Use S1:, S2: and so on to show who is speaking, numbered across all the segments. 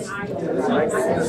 S1: This is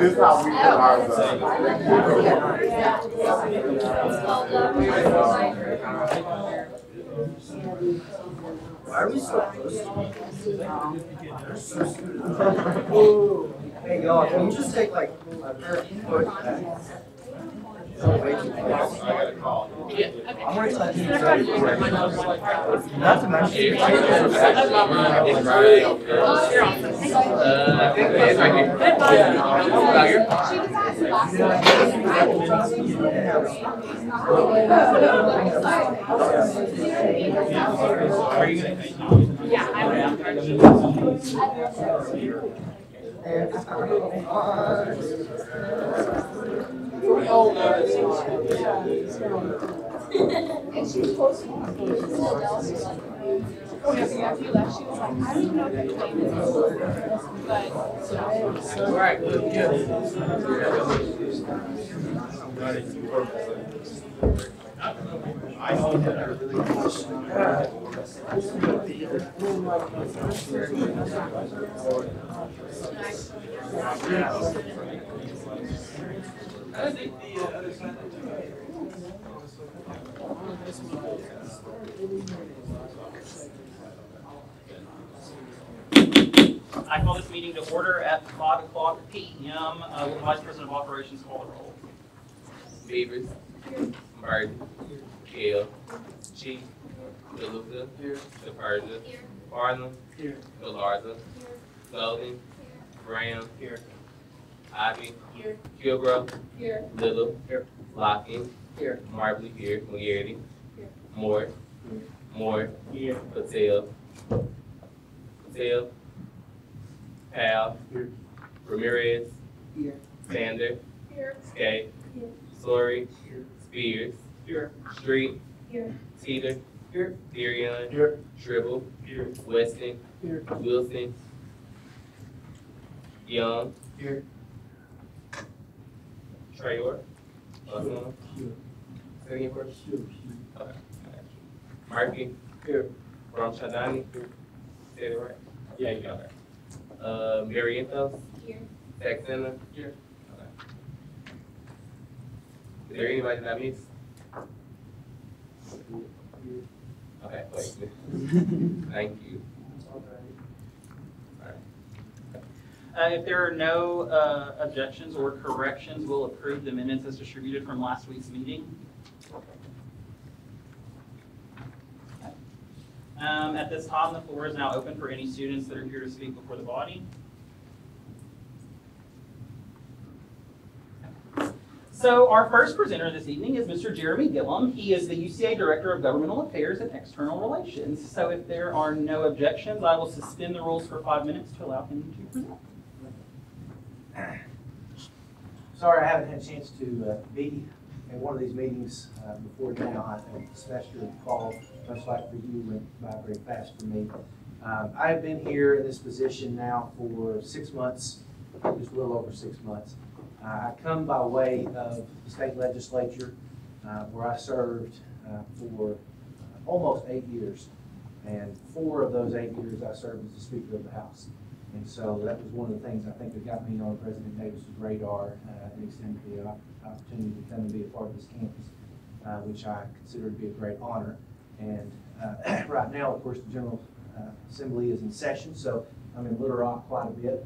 S1: how we do ours. Why are we so close to Hey y'all, can you just take like a foot back? Way too close. I got a call. I'm waiting till I do not to mention it's right here.
S2: Yeah, I'm and she was posting on Philadelphia. Oh, yeah, after you left, she was like, I don't even know if that claim is but, all right, good. I know that I really
S3: I call this meeting to order at 5:00 p.m. Will the Vice President of Operations call the roll?
S4: Beavers, Martin, Kale, Chief, DeLuca, DePersia, Farnham, Galarza, Sullivan, Graham, Ivy, Kilbrough, Little, Lockett, Marbley, McGarity, Moore, Patel, Powell, Ramirez, Sander, Skate, Sorry, Spears, Street, Teeter, Darion, Tribble, Weston, Wilson, Young, Trayor, Murphy, Ramshadani, say it right? Yeah, you got it. Marienthos, Saxena, here. Okay. Is there anybody that I missed? Okay, wait. Thank you.
S3: If there are no objections or corrections, we'll approve the minutes as distributed from last week's meeting. At this time, the floor is now open for any students that are here to speak before the body. So our first presenter this evening is Mr. Jeremy Gillum. He is the UCA Director of Governmental Affairs and External Relations. So if there are no objections, I will suspend the rules for 5 minutes to allow him to present.
S5: Sorry I haven't had a chance to be in one of these meetings before now. I think the semester fall, much like for you, went by very fast for me. I have been here in this position now for 6 months, just a little over 6 months. I come by way of the state legislature where I served for almost 8 years. And 4 of those 8 years I served as the Speaker of the House. And so that was one of the things I think that got me on President Davis's radar and extended the opportunity to come and be a part of this campus, which I consider to be a great honor. And right now, of course, the General Assembly is in session, so I'm in Little Rock quite a bit.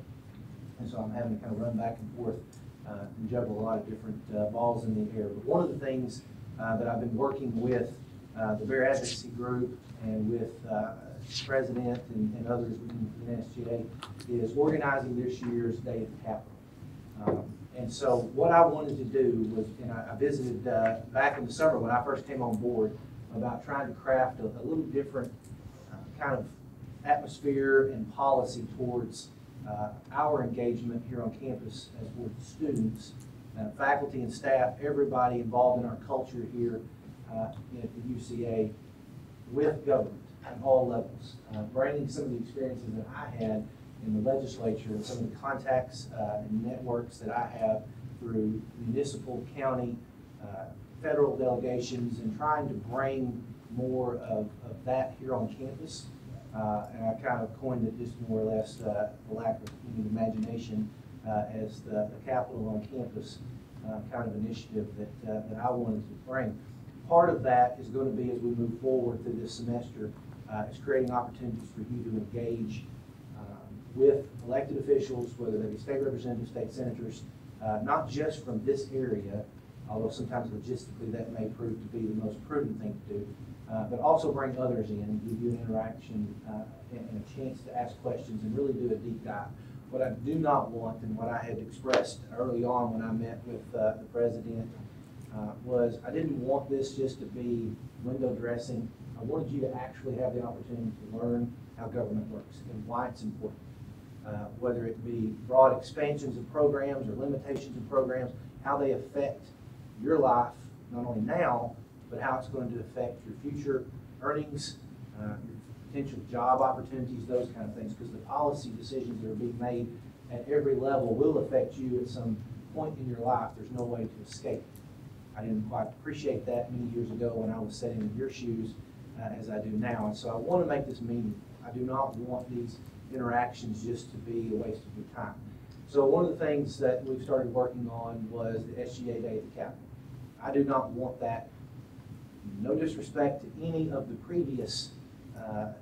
S5: And so I'm having to kind of run back and forth and juggle a lot of different balls in the air. But one of the things that I've been working with the Bear Advocacy Group and with president and others in SGA, is organizing this year's Day at the Capitol. And so what I wanted to do was, and I visited back in the summer when I first came on board, about trying to craft a little different kind of atmosphere and policy towards our engagement here on campus as with students, faculty and staff, everybody involved in our culture here at the UCA with government at all levels, bringing some of the experiences that I had in the legislature and some of the contacts and networks that I have through municipal, county, federal delegations, and trying to bring more of that here on campus. And I kind of coined it just more or less, the lack of imagination, as the Capitol on Campus kind of initiative that I wanted to bring. Part of that is going to be, as we move forward through this semester, is creating opportunities for you to engage with elected officials, whether they be state representatives, state senators, not just from this area, although sometimes logistically that may prove to be the most prudent thing to do, but also bring others in and give you an interaction and a chance to ask questions and really do a deep dive. What I do not want, and what I had expressed early on when I met with the president, was I didn't want this just to be window dressing. I wanted you to actually have the opportunity to learn how government works and why it's important. Whether it be broad expansions of programs or limitations of programs, how they affect your life, not only now, but how it's going to affect your future earnings, your potential job opportunities, those kind of things, because the policy decisions that are being made at every level will affect you at some point in your life. There's no way to escape. I didn't quite appreciate that many years ago when I was sitting in your shoes as I do now. And so I want to make this meaningful. I do not want these interactions just to be a waste of your time. So one of the things that we've started working on was the SGA Day at the Capitol. I do not want that, no disrespect to any of the previous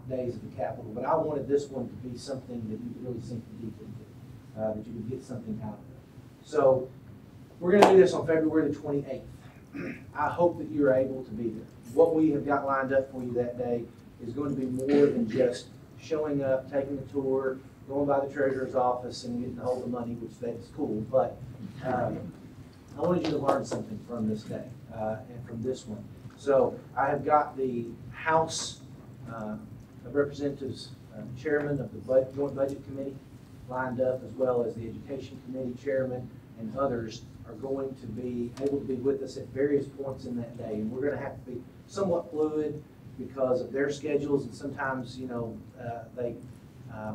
S5: days of the Capitol, but I wanted this one to be something that you could really sink deep into, that you would get something out of it. So we're going to do this on February the 28th. I hope that you're able to be there. What we have got lined up for you that day is going to be more than just showing up, taking a tour, going by the treasurer's office and getting a hold of money, which that's cool, but I wanted you to learn something from this day and from this one. So I have got the House of Representatives chairman of the Joint Budget Committee lined up, as well as the Education Committee chairman and others are going to be able to be with us at various points in that day. And we're going to have to be somewhat fluid because of their schedules, and sometimes, you know, they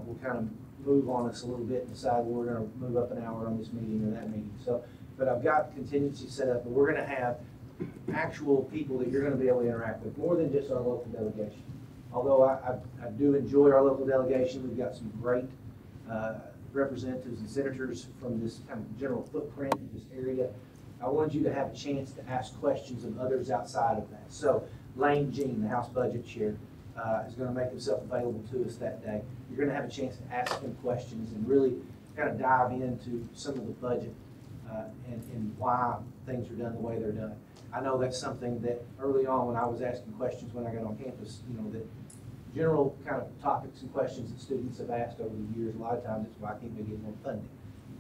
S5: will kind of move on us a little bit and decide, well, we're going to move up an hour on this meeting or that meeting. So, but I've got contingency set up, but we're going to have actual people that you're going to be able to interact with, more than just our local delegation. Although I do enjoy our local delegation, we've got some great representatives and senators from this kind of general footprint in this area. I wanted you to have a chance to ask questions of others outside of that. So Lane Jean, the House Budget Chair, is going to make himself available to us that day. You're going to have a chance to ask him questions and really kind of dive into some of the budget and why things are done the way they're done. I know that's something that early on when I was asking questions when I got on campus, you know, that general kind of topics and questions that students have asked over the years, a lot of times it's why can't we get more funding?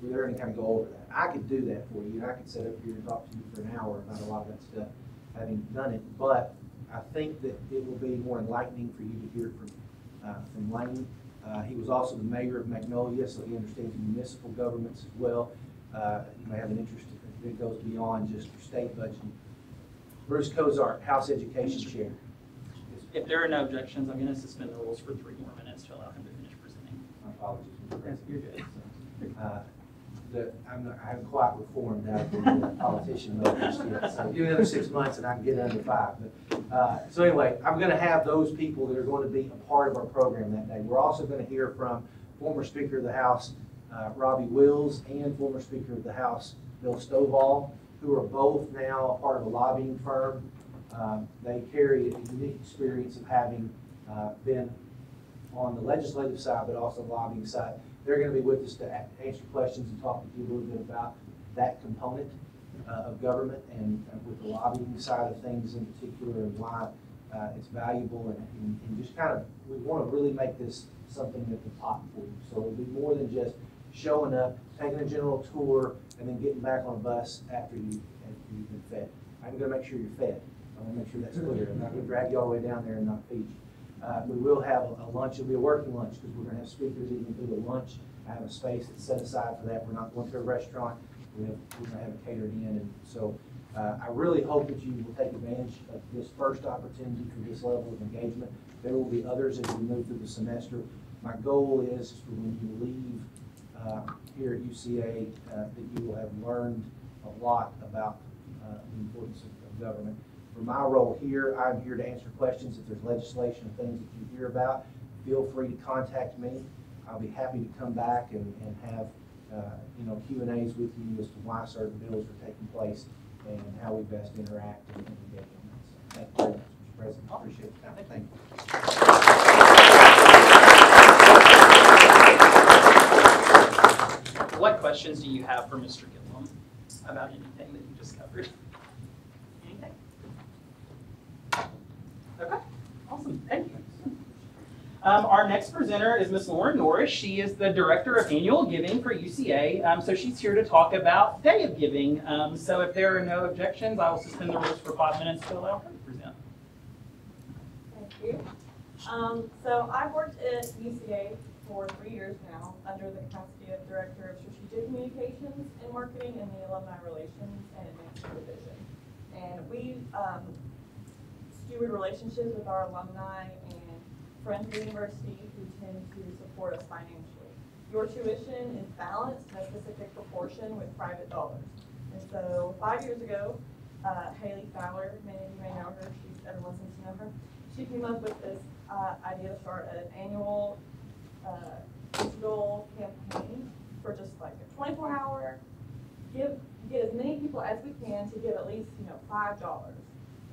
S5: We're there to kind of go over that. I could do that for you, and I could sit up here and talk to you for an hour about a lot of that stuff, having done it, but I think that it will be more enlightening for you to hear from Lane. He was also the mayor of Magnolia, so he understands municipal governments as well. You may have an interest if it goes beyond just your state budgeting. Bruce Cozart, House Education Chair.
S3: If there are no objections, I'm going to suspend the rules for 3 more minutes to allow him to finish presenting.
S5: My apologies.
S3: Yes, you're good.
S5: I haven't quite reformed out of the politician mode just yet. So give me another 6 months and I can get under 5. But, so anyway, I'm going to have those people that are going to be a part of our program that day. We're also going to hear from former Speaker of the House, Robbie Wills, and former Speaker of the House, Bill Stovall, who are both now a part of a lobbying firm. They carry a unique experience of having been on the legislative side, but also the lobbying side. They're going to be with us to answer questions and talk with you a little bit about that component of government and with the lobbying side of things in particular, and why It's valuable and just kind of, we want to really make this something at the top for you. So it'll be more than just showing up, taking a general tour, and then getting back on a bus after you've been fed. I'm going to make sure you're fed. I want to make sure that's clear. I'm not going to drag you all the way down there and not feed you. We will have a lunch. It'll be a working lunch because we're going to have speakers even through the lunch. I have a space that's set aside for that. We're not going to a restaurant. We're going to have it catered in. And so I really hope that you will take advantage of this first opportunity for this level of engagement. There will be others as we move through the semester. My goal is for when you leave here at UCA that you will have learned a lot about the importance of government. For my role here, I'm here to answer questions. If there's legislation or things that you hear about, feel free to contact me. I'll be happy to come back and have Q&As with you as to why certain bills are taking place and how we best interact and engage on that. So thank you very much, Mr. President. I appreciate the time. Thank you.
S3: What questions do you have for Mr. Gillum about anything that you just covered? Anything? Okay, awesome, thank you. Our next presenter is Ms. Lauren Norris. She is the Director of Annual Giving for UCA. So she's here to talk about Day of Giving. So if there are no objections, I will suspend the rules for 5 minutes to allow her to present.
S6: Thank you. So I've worked at UCA for 3 years now under the capacity of Director of Strategic Communications and Marketing in the Alumni Relations and Advancement Division. And we steward relationships with our alumni and friends of the university who tend to support us financially. Your tuition is balanced in a specific proportion with private dollars. And so 5 years ago, Haley Fowler, many of you may know her, everyone seems to know her, she came up with this idea to start an annual digital campaign for just like a 24-hour, get as many people as we can to give at least $5.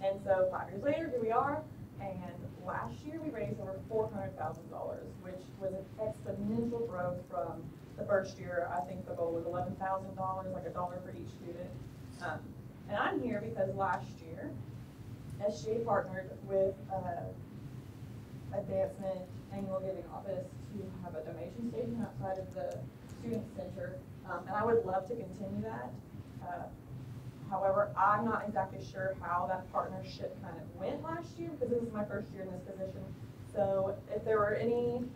S6: And so 5 years later, here we are. And last year we raised over $400,000, which was an exponential growth from the first year. I think the goal was $11,000, like $1 for each student. And I'm here because last year, SGA partnered with Advancement Annual Giving Office to have a donation station outside of the Student Center. And I would love to continue that. However, I'm not exactly sure how that partnership kind of went last year because this is my first year in this position. So if there were any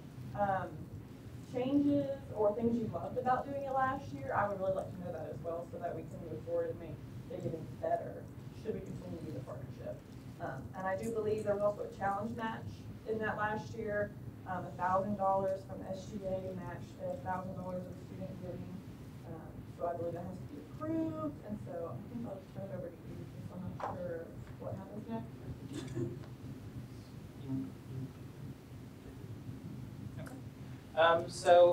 S6: changes or things you loved about doing it last year, I would really like to know that as well so that we can move forward and make it even better should we continue to do the partnership. And I do believe there was also a challenge match in that last year, $1,000 from SGA matched $1,000 of student giving. So I believe that has to be approved, and so I think I'll just turn it over to you because I'm not sure what happens next.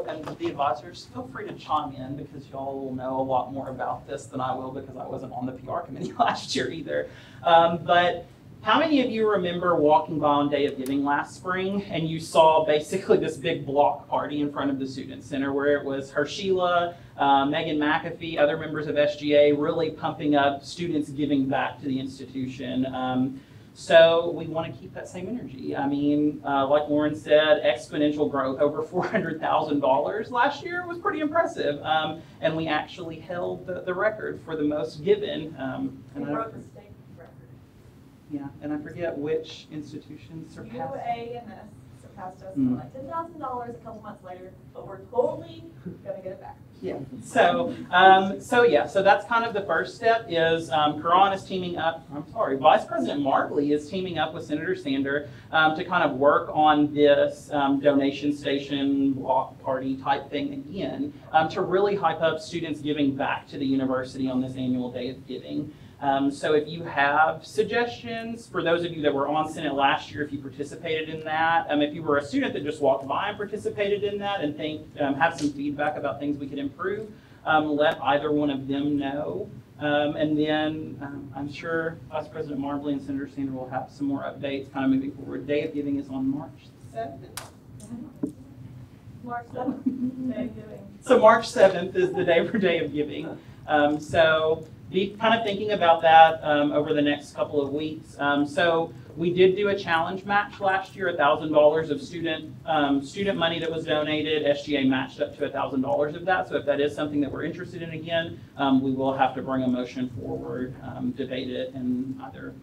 S3: And the advisors, feel free to chime in because y'all will know a lot more about this than I will because I wasn't on the PR committee last year either. But how many of you remember walking by on Day of Giving last spring and you saw basically this big block party in front of the Student Center where it was Hershela, Megan McAfee, other members of SGA really pumping up students giving back to the institution. So we want to keep that same energy. I mean, like Lauren said, exponential growth, over $400,000 last year was pretty impressive. And we actually held the record for the most given.
S6: We broke the state record.
S3: Yeah, and I forget which institution surpassed.
S6: UAMS surpassed us by like $10,000 a couple months later, but we're totally gonna get it back.
S3: Yeah. So that's kind of the first step. Is Karan is teaming up. Vice President Martley is teaming up with Senator Sander to kind of work on this donation station block party type thing again to really hype up students giving back to the university on this annual Day of Giving. So if you have suggestions, for those of you that were on Senate last year, if you participated in that, if you were a student that just walked by and participated in that and have some feedback about things we could improve, let either one of them know. And then I'm sure Vice President Marbley and Senator Sander will have some more updates kind of moving forward. Day of Giving is on March 7th.
S6: March 7th, Day of Giving.
S3: So March 7th is the day for Day of Giving. So be kind of thinking about that over the next couple of weeks. So We did do a challenge match last year, $1,000 of student money that was donated. SGA matched up to $1,000 of that. So if that is something that we're interested in again, we will have to bring a motion forward, debate it, and either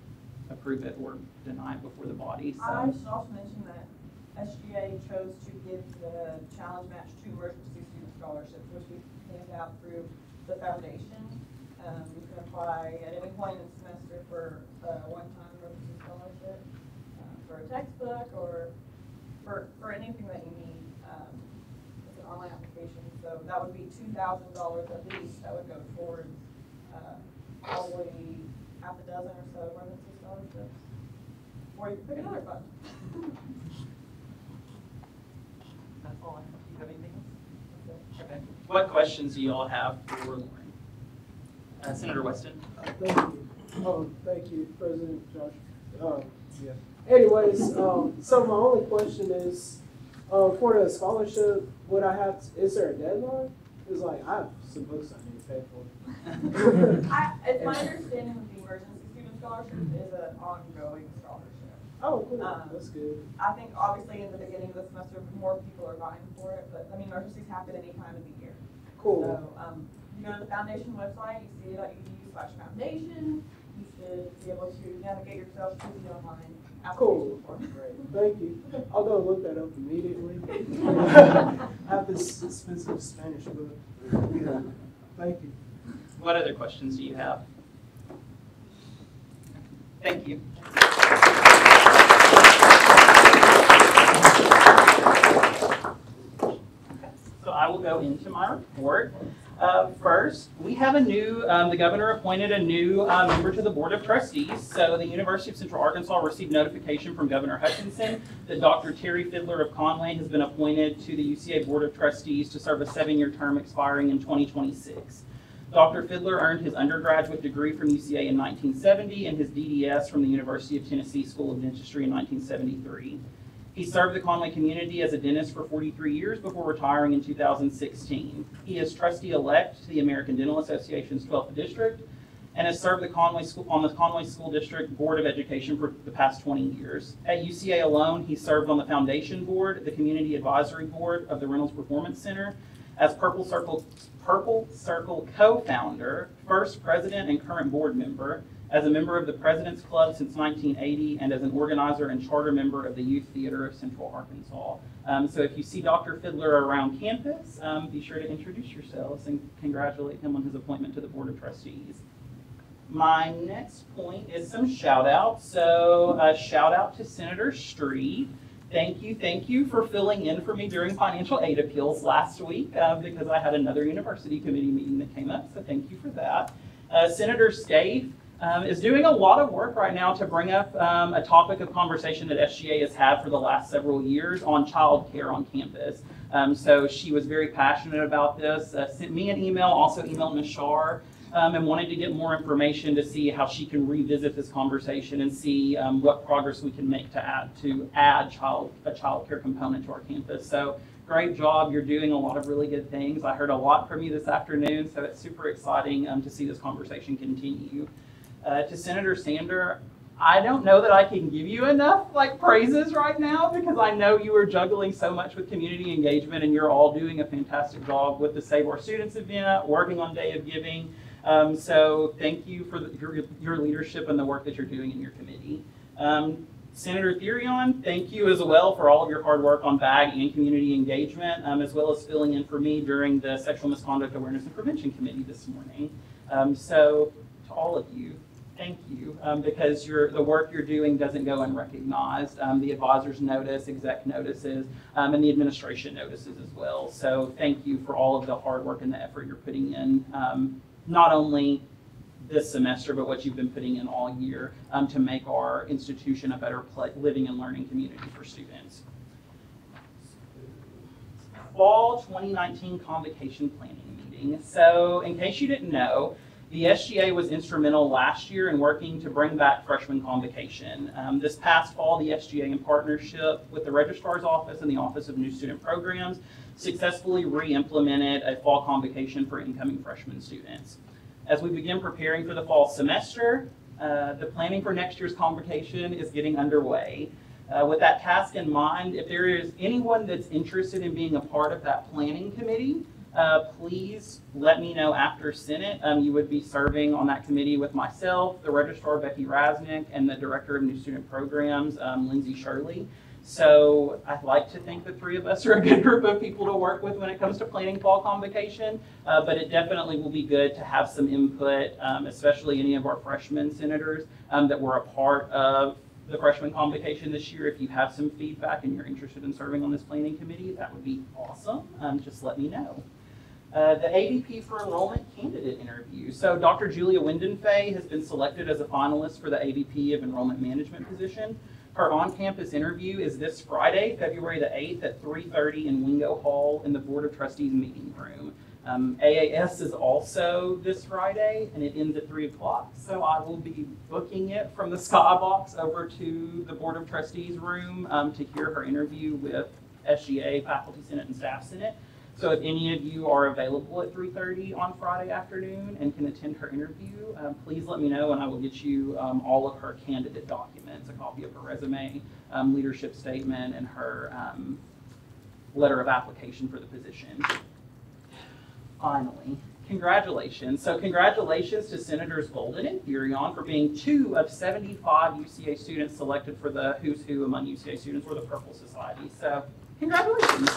S3: approve it or deny it before the body. So.
S6: I should also mention that SGA chose to give the challenge match to emergency student scholarships, which we hand out through the foundation. You can apply at any point in the semester for a one-time emergency scholarship, for a textbook, or for anything that you need. It's an online application, so that would be $2,000 at least that would go towards probably half a dozen or so emergency scholarships. Or you can pick another fund.
S3: That's all I have. Do you have anything else? Okay. What questions do you all have for Lauren? Senator Weston.
S7: Thank you. Thank you, President Josh. Yeah. Anyways, so my only question is, for the scholarship, would I have? Is there a deadline? It's like I'm supposed to need to pay for it.
S6: It's my understanding that the emergency student scholarship is an ongoing scholarship.
S7: Oh, cool. That's good.
S6: I think obviously in the beginning of the semester, more people are vying for it, but I mean, emergencies happen any time of the year.
S7: Cool.
S6: So, you go to the foundation website, you see edu/foundation. You should be able to navigate yourself to the online application form.
S7: Great. Thank you. I'll go look that up immediately. I have this expensive Spanish book. Yeah. Thank you.
S3: What other questions do you have? Thank you. So I will go into my report. First, we have a new, the governor appointed a new member to the Board of Trustees. So the University of Central Arkansas received notification from Governor Hutchinson that Dr. Terry Fiddler of Conway has been appointed to the UCA Board of Trustees to serve a 7-year term expiring in 2026. Dr. Fiddler earned his undergraduate degree from UCA in 1970 and his DDS from the University of Tennessee School of Dentistry in 1973. He served the Conway community as a dentist for 43 years before retiring in 2016. He is trustee-elect to the American Dental Association's 12th District and has served the Conway School District Board of Education for the past 20 years. At UCA alone, he served on the Foundation Board, the Community Advisory Board of the Reynolds Performance Center, as Purple Circle co-founder, first president and current board member, as a member of the President's Club since 1980, and as an organizer and charter member of the Youth Theater of Central Arkansas. So if you see Dr. Fiddler around campus, be sure to introduce yourselves and congratulate him on his appointment to the Board of Trustees. My next point is some shout outs. So a shout out to Senator Street. Thank you for filling in for me during financial aid appeals last week because I had another university committee meeting that came up, so thank you for that. Senator Scaife is doing a lot of work right now to bring up a topic of conversation that SGA has had for the last several years on child care on campus. So she was very passionate about this, sent me an email, also emailed Ms. Shar, and wanted to get more information to see how she can revisit this conversation and see what progress we can make to add a child care component to our campus. So great job, you're doing a lot of really good things. I heard a lot from you this afternoon, so it's super exciting to see this conversation continue. To Senator Sander, I don't know that I can give you enough praises right now because I know you are juggling so much with community engagement and you're all doing a fantastic job with the Save Our Students event, working on Day of Giving. So thank you for your leadership and the work that you're doing in your committee. Senator Therion, thank you as well for all of your hard work on BAG and community engagement, as well as filling in for me during the Sexual Misconduct Awareness and Prevention Committee this morning. So to all of you, thank you, because the work you're doing doesn't go unrecognized. The advisors notice, exec notices, and the administration notices as well. So thank you for all of the hard work and the effort you're putting in, not only this semester, but what you've been putting in all year to make our institution a better living and learning community for students. Fall 2019 Convocation Planning Meeting. So in case you didn't know, the SGA was instrumental last year in working to bring back freshman convocation. This past fall, the SGA, in partnership with the Registrar's Office and the Office of New Student Programs, successfully re-implemented a fall convocation for incoming freshman students. As we begin preparing for the fall semester, The planning for next year's convocation is getting underway. With that task in mind, if there is anyone that's interested in being a part of that planning committee, please let me know after Senate. You would be serving on that committee with myself, the Registrar Becky Rasnick, and the Director of New Student Programs, Lindsay Shirley. So I'd like to think the three of us are a good group of people to work with when it comes to planning fall convocation, but it definitely will be good to have some input, especially any of our freshman senators that were a part of the freshman convocation this year. If you have some feedback and you're interested in serving on this planning committee, that would be awesome. Just let me know. The AVP for enrollment candidate interview. So Dr. Julia Windenfey has been selected as a finalist for the AVP of enrollment management position. Her on-campus interview is this Friday, February the 8th at 3:30 in Wingo Hall in the Board of Trustees meeting room. AAS is also this Friday, and it ends at 3 o'clock. So I will be booking it from the skybox over to the Board of Trustees room to hear her interview with SGA Faculty Senate and Staff Senate. So if any of you are available at 3:30 on Friday afternoon and can attend her interview, please let me know, and I will get you all of her candidate documents, a copy of her resume, leadership statement, and her letter of application for the position. Finally, congratulations. So congratulations to Senators Golden and Furion for being 2 of 75 UCA students selected for the Who's Who among UCA students, or the Purple Society. So congratulations.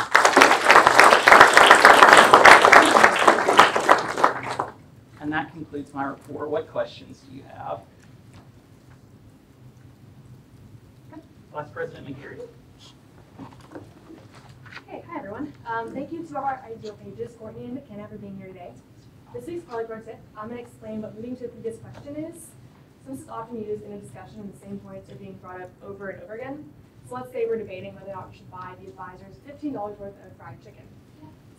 S3: And that concludes my report. What questions do you have? Vice President McGarry.
S8: Hey, hi everyone. Thank you to our ideal pages, Courtney and McKenna, for being here today. This week's polyglot tip, I'm going to explain what moving to the previous question is. Since it's often used in a discussion and the same points are being brought up over and over again. So let's say we're debating whether or not we should buy the advisor's $15 worth of fried chicken.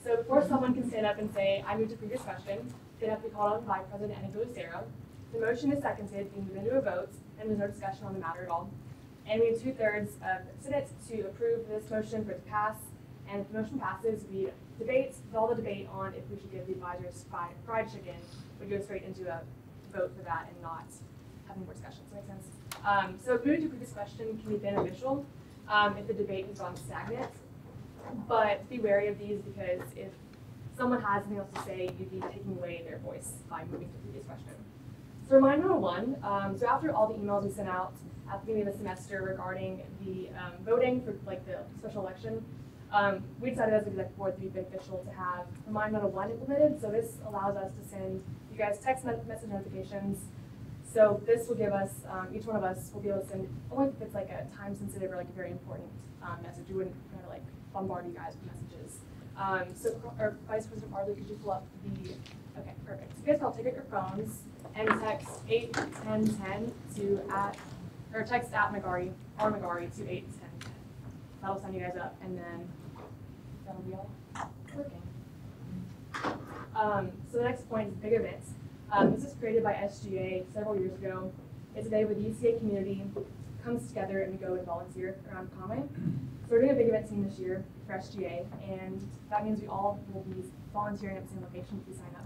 S8: So before someone can stand up and say, I move to previous question, they'd have to be called on by President Enrico Lucero. The motion is seconded, we move into a vote, and there's no discussion on the matter at all. And we have 2/3 of the Senate to approve this motion for it to pass. And if the motion passes, we debate, all the debate on if we should give the advisors fried chicken, we go straight into a vote for that and not having more discussion. Does that make sense? So moving to a previous question can be beneficial if the debate has gone stagnant. But be wary of these, because if someone has something else to say, you'd be taking away their voice by moving to the previous question. So reminder number 1, so after all the emails we sent out at the beginning of the semester regarding the voting for like the special election, we decided as an executive board to be beneficial to have reminder number 1 implemented. So this allows us to send you guys text message notifications. So this will give us, each one of us will be able to send, only if it's like a time sensitive or like a very important message. We wouldn't kind of like bombard you guys with messages. So Vice President Marley, could you pull up the, okay, perfect. So you guys all take out your phones and text 81010 to or text at Magari, or Magari to 81010. That'll send you guys up, and then that'll be all working. So the next point is big events. This was created by SGA several years ago. It's a day where the UCA community comes together and we go and volunteer around Conway. So we're doing a big event team this year for SGA, and that means we all will be volunteering at the same location if you sign up.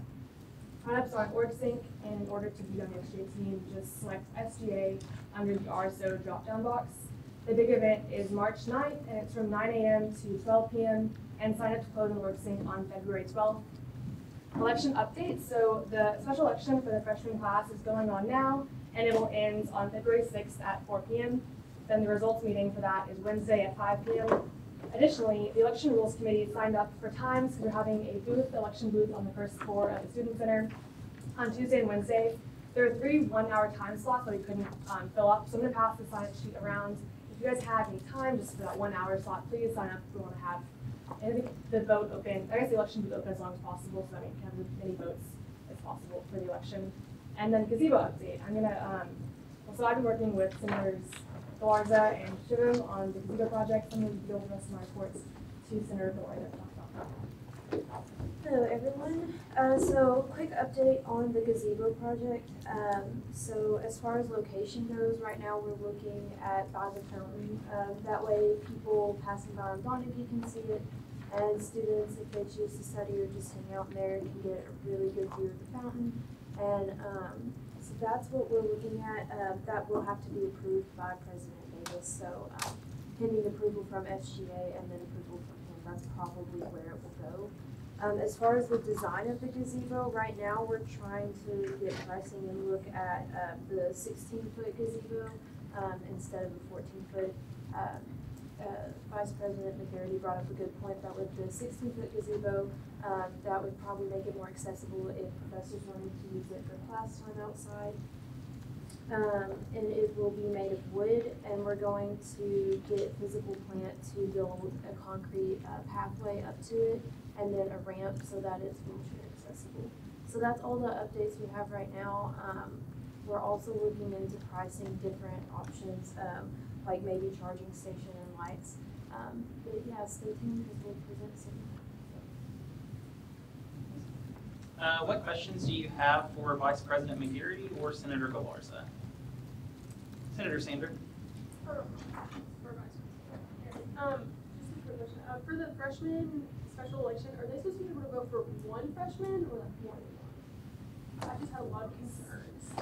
S8: Sign-ups are on OrgSync, and in order to be on the SGA team, just select SGA under the RSO drop-down box. The big event is March 9th, and it's from 9 a.m. to 12 p.m., and sign-ups close on OrgSync on February 12th. Election update. So the special election for the freshman class is going on now, and it will end on February 6th at 4 p.m. Then the results meeting for that is Wednesday at 5 p.m. Additionally, the Election Rules Committee signed up for times because we're having a election booth on the first floor of the Student Center on Tuesday and Wednesday. There are 3 one-hour time slots that we couldn't fill up, so I'm going to pass the sign-up sheet around. If you guys have any time just for that 1-hour slot, please sign up. We want to have the vote open, I guess the election booth open as long as possible, so that we can have as many votes as possible for the election. And then gazebo update. I'm going to, so I've been working with Senators Galarza and Shivam on the gazebo project. I'm going to deal with the rest of my reports to Senator Galarza to talk about that.
S9: Hello everyone. So quick update on the gazebo project. So as far as location goes, right now we're looking at by the fountain. That way people passing by on Bonnigy can see it, and students, if they choose to study or just hang out there, can get a really good view of the fountain. And So that's what we're looking at. That will have to be approved by President Davis. So pending approval from SGA and then approval from him, that's probably where it will go. As far as the design of the gazebo, right now we're trying to get pricing and look at the 16-foot gazebo instead of the 14-foot. Vice President McGarity brought up a good point that with the 16-foot gazebo, that would probably make it more accessible if professors wanted to use it for class time outside. And it will be made of wood, and we're going to get physical plant to build a concrete pathway up to it, and then a ramp so that it's wheelchair accessible. So that's all the updates we have right now. We're also looking into pricing different options, like maybe charging station and lights. But yeah, stay tuned because we'll present soon.
S3: What questions do you have for Vice President McGarity or Senator Galarza? Senator Sander.
S2: For Vice President. Just a quick question. For the freshman special election, are they supposed to be able to vote for one freshman or like more than one? I just had a lot of concerns.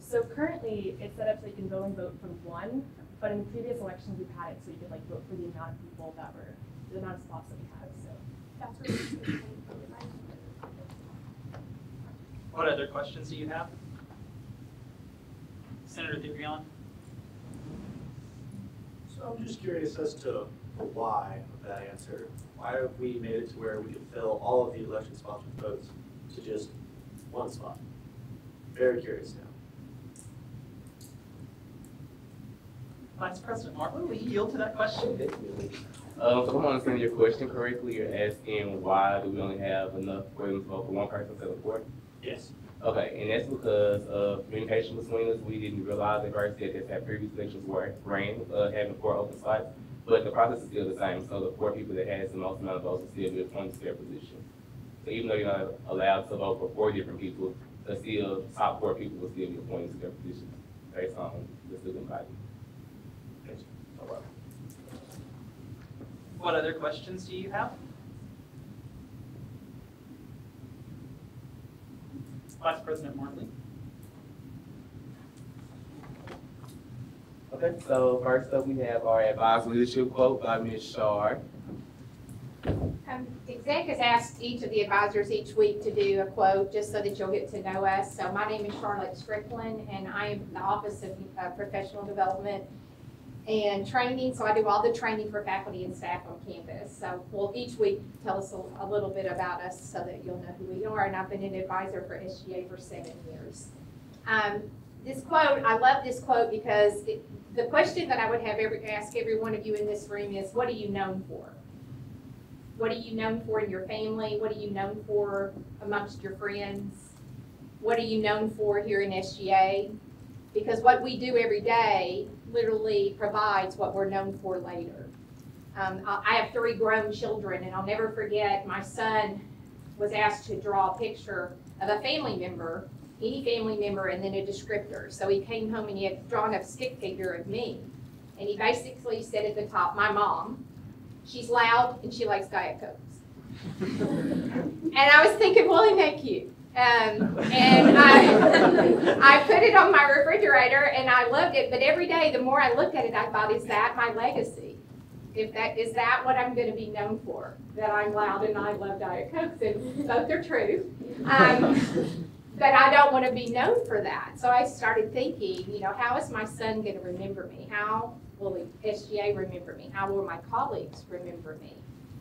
S8: So currently it's set up so you can only vote for one, but in the previous elections we've had it so you could like vote for the amount of people that were, the amount of spots that we had, so.
S2: That's really good.
S3: What other questions do you have? Senator Therion?
S10: So I'm just curious as to the why of that answer. Why have we made it to where we can fill all of the election spots with votes to just one spot? Very curious now.
S3: Vice President Martler, will you yield to that question?
S4: So if I'm understanding your question correctly, you're asking why do we only have enough women to vote for one person instead of four?
S10: Yes.
S4: Okay, and that's because of communication between us. We didn't realize at first that that's how previous elections were ran, having 4 open spots. But the process is still the same. So the 4 people that has the most amount of votes will still be appointed to their position. So even though you're not allowed to vote for 4 different people, the still top 4 people will still be appointed to their positions based on the student body.
S10: Oh, wow.
S3: What other questions do you have? Vice President Martley.
S4: Okay, so first up we have our advised leadership quote by Ms. Shard.
S11: Exec has asked each of the advisors each week to do a quote just so that you'll get to know us. So my name is Charlotte Strickland and I am in the Office of Professional Development and Training. So I do all the training for faculty and staff on campus. So we'll each week tell us a little bit about us so that you'll know who we are. And I've been an advisor for SGA for 7 years. This quote, I love this quote because the question that I would have ask every one of you in this room is, what are you known for? What are you known for in your family? What are you known for amongst your friends? What are you known for here in SGA? Because what we do every day literally provides what we're known for later. I have 3 grown children, and I'll never forget my son was asked to draw a picture of a family member, any family member, and then a descriptor. So he came home and he had drawn a stick figure of me. And he basically said at the top, my mom, she's loud and she likes Diet Cokes. And I was thinking, well, isn't that cute? And I put it on my refrigerator and I loved it, but every day the more I looked at it, I thought, is that my legacy? Is that what I'm going to be known for? That I'm loud and I love Diet Cokes, and both are true. But I don't want to be known for that. So I started thinking, you know, how is my son going to remember me? How will the SGA remember me? How will my colleagues remember me?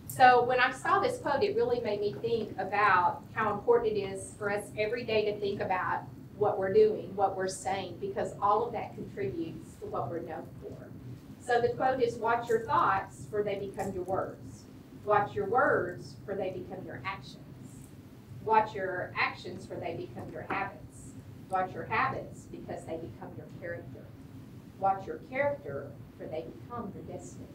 S11: So when I saw this quote, it really made me think about how important it is for us every day to think about what we're doing, what we're saying, because all of that contributes to what we're known for. So the quote is, watch your thoughts, for they become your words. Watch your words, for they become your actions. Watch your actions, for they become your habits. Watch your habits, because they become your character. Watch your character, for they become your destiny.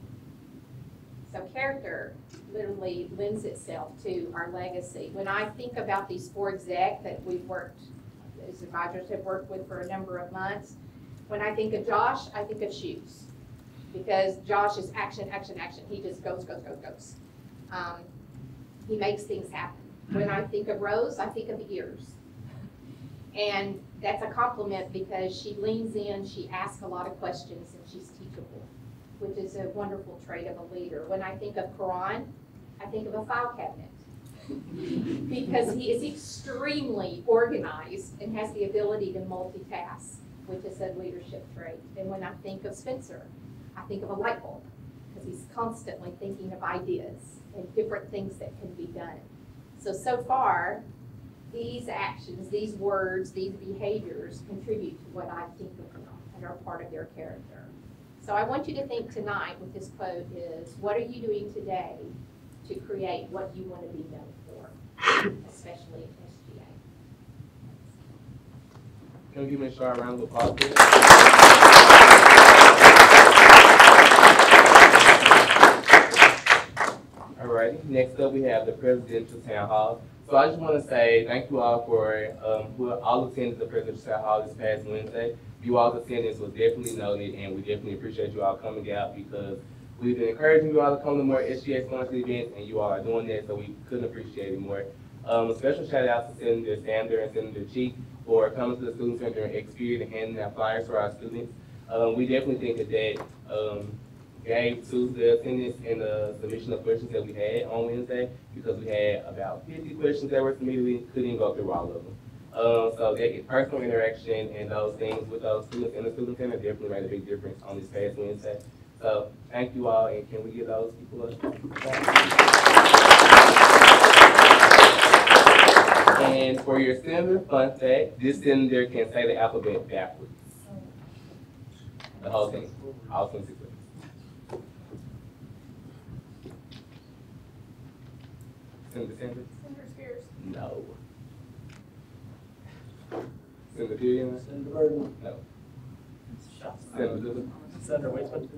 S11: So character literally lends itself to our legacy. When I think about these 4 exec that we've worked, as advisors have worked with for a number of months, when I think of Josh, I think of shoes. Because Josh is action, action, action. He just goes, goes, goes, goes. He makes things happen. When I think of Rose, I think of ears. And that's a compliment because she leans in, she asks a lot of questions, and she's teachable, which is a wonderful trait of a leader. When I think of Karan, I think of a file cabinet because he is extremely organized and has the ability to multitask, which is a leadership trait. And when I think of Spencer, I think of a light bulb because he's constantly thinking of ideas and different things that can be done. So far, these actions, these words, these behaviors contribute to what I think of them and are part of their character. So I want you to think tonight with this quote is, what are you doing today to create what you want to be known for, especially at SGA?
S4: Can we give Ms. Shaw a round of applause, please? All right, next up we have the Presidential Town Hall. So I just want to say thank you all for who all attended the Presidential Town Hall this past Wednesday. You all's attendance was definitely noted, and we definitely appreciate you all coming out because we've been encouraging you all to come to more SGA sponsored events, and you all are doing that, so we couldn't appreciate it more. A special shout out to Senator Sander and Senator Cheek for coming to the Student Center and X period and handing out flyers for our students. We definitely think that gave to the attendance and the submission of questions that we had on Wednesday because we had about 50 questions that were submitted. We couldn't go through all of them. So that personal interaction and those things with those students in the Student Center definitely made a big difference on this past Wednesday. So thank you all, and can we give those people a And for your senator fun fact, this senator can say the alphabet backwards. The whole thing, all 26 letters. Senator Sanders?
S2: Senator Spears.
S4: No. Senator Pillion?
S1: Senator Burton.
S4: No. Senator Dillon?
S1: Senator Waitsman.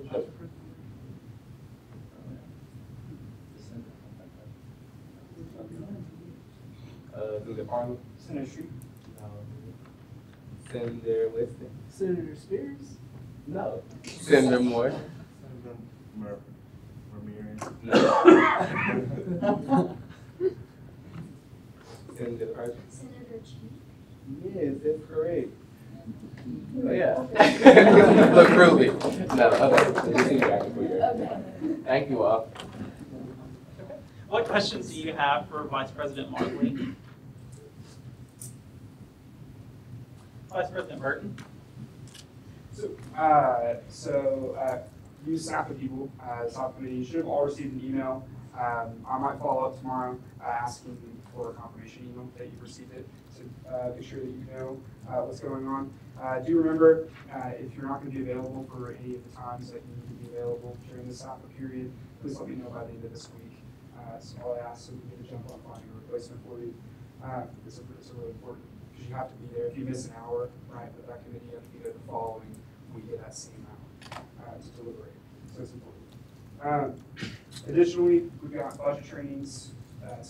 S4: Senator Parham?
S7: Senator Street.
S4: No. Senator Weston?
S7: Senator Spears.
S4: No. Senator Moore?
S1: No.
S4: Senator Carter?
S9: Senator Cheek.
S4: Yes, that's correct. Oh, yeah. Look, prove it. No, okay. Just need your for your.
S9: Okay.
S4: Thank you all.
S3: What questions do you have for Vice President Markley? Vice President Burton?
S12: You SAPA people, you should have all received an email. I might follow up tomorrow asking for a confirmation email that you've received it to make sure that you know what's going on. Do remember, if you're not going to be available for any of the times that you need to be available during the SAPA period, please let me know by the end of this week. So I'll ask so we can get a jump on finding a replacement for you. It's really important because you have to be there. If you miss an hour, right, with that committee, you have to be there the following week at that same hour to deliberate. So it's important. Additionally, we've got budget trainings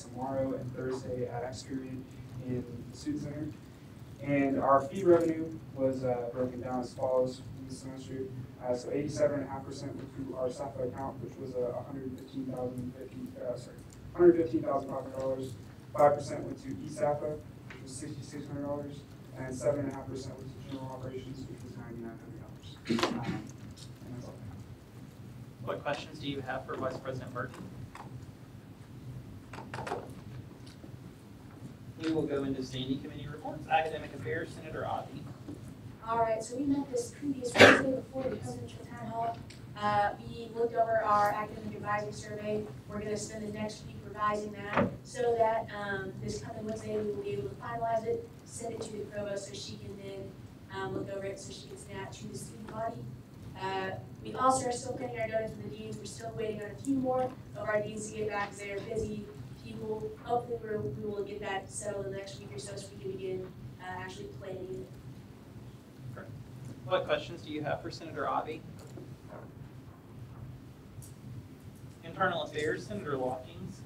S12: tomorrow and Thursday at X period in the Student Center. And our fee revenue was broken down as follows this semester. So 87.5% went through our SAPA account, which was $115,500. 5% went to eSAPA, which was $6,600, and 7.5% went to general operations, which was $9,900. And that's all.
S3: What questions do you have for Vice President Burton? We will go into standing committee reports. Academic Affairs, Senator Avi.
S13: All right, so we met this previous Wednesday before the Presidential Town Hall. We looked over our academic advisory survey. We're going to spend the next week revising that so that this coming Wednesday we will be able to finalize it, send it to the provost so she can then look over it so she can send it to the student body. We also are still pending our donuts from the deans. We're still waiting on a few more of our deans to get back because they are busy people. Hopefully we will get that settled in the next week or so we can begin actually planning it.
S3: What questions do you have for Senator Avi? Internal Affairs, Senator Lockings.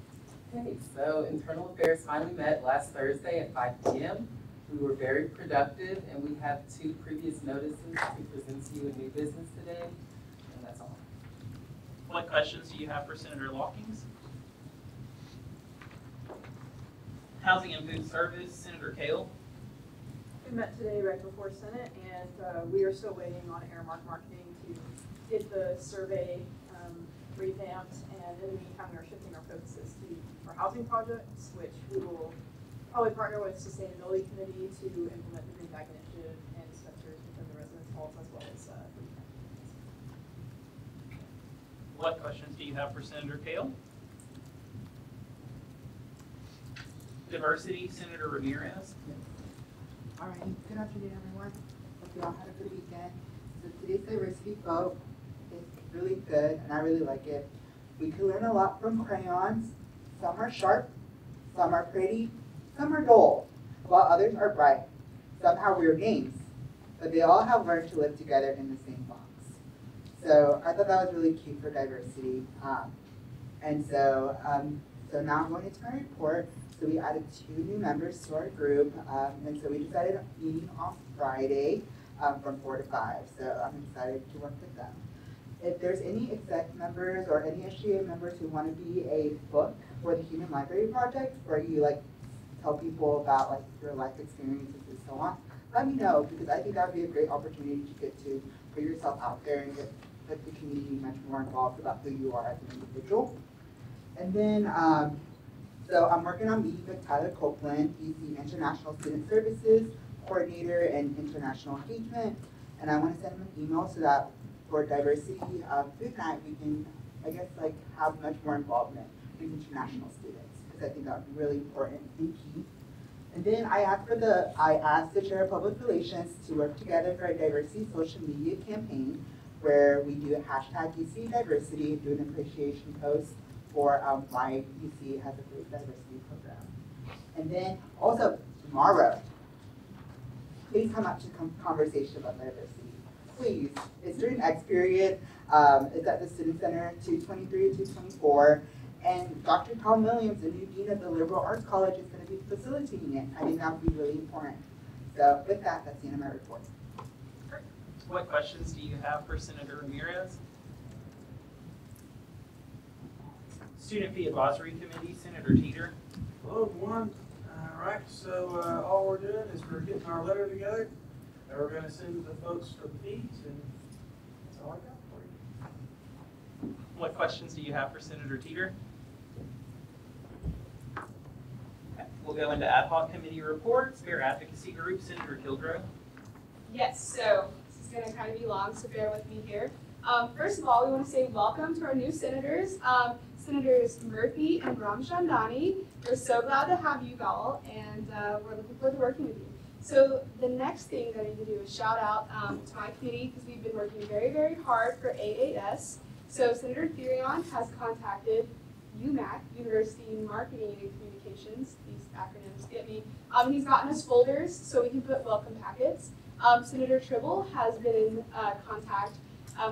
S14: Okay, so Internal Affairs finally met last Thursday at 5 p.m. We were very productive, and we have 2 previous notices to present to you in new business today, and that's all.
S3: What questions do you have for Senator Lockings? Housing and Food Service, Senator Kale.
S15: met today right before Senate, and we are still waiting on Airmark Marketing to get the survey revamped, and in the meantime, we're shifting our focuses to our housing projects, which we will probably partner with Sustainability Committee to implement the Green Bag Initiative and dispensers within the residence halls as well as
S3: What questions do you have for Senator Kale? Diversity, Senator Ramirez.
S16: All right, good afternoon, everyone. Hope you all had a good weekend. So today's diversity vote is really good, and I really like it. We can learn a lot from crayons. Some are sharp, some are pretty, some are dull, while others are bright. Some have weird names, but they all have learned to live together in the same box. So I thought that was really cute for diversity. So now I'm going into my report. So we added 2 new members to our group, and so we decided on meeting on Friday from 4 to 5. So I'm excited to work with them. If there's any exec members or any SGA members who want to be a book for the Human Library Project, where you tell people about your life experiences and so on, let me know, because I think that would be a great opportunity to get to put yourself out there and get the community much more involved about who you are as an individual. And then, so I'm working on meeting with Tyler Copeland. He's the International Student Services Coordinator and International Engagement. And I want to send him an email so that for diversity food night, we can, have much more involvement with international students, because I think that would be really important and key. And then I asked the Chair of Public Relations to work together for a diversity social media campaign, where we do a hashtag UCA diversity, do an appreciation post for why UCA has a great diversity program. And then also tomorrow, please come up to conversation about diversity. Please, it's during X period. It's at the Student Center, 223 to 224. And Dr. Colin Williams, the new Dean of the Liberal Arts College, is going to be facilitating it. I think that would be really important. So with that, that's the end of my report.
S3: What questions do you have for Senator Ramirez? Student Fee Advisory Committee, Senator Teeter.
S17: Hello, everyone. All right, so all we're doing is we're getting our letter together that we're going to send to the folks for the fees, and that's all I got for you.
S3: What questions do you have for Senator Teeter? Okay. We'll go into ad hoc committee reports. Fair Advocacy Group, Senator Kildrow.
S2: Yes, so this is going to kind of be long, so bear with me here. First of all, we want to say welcome to our new senators, Senators Murphy and Ramchandani. We're so glad to have you all, and we're looking forward to working with you. So the next thing that I need to do is shout out to my committee, because we've been working very, very hard for AAS. So Senator Therion has contacted UMAC, University Marketing and Communications, these acronyms get me. He's gotten us folders so we can put welcome packets. Senator Tribble has been in contact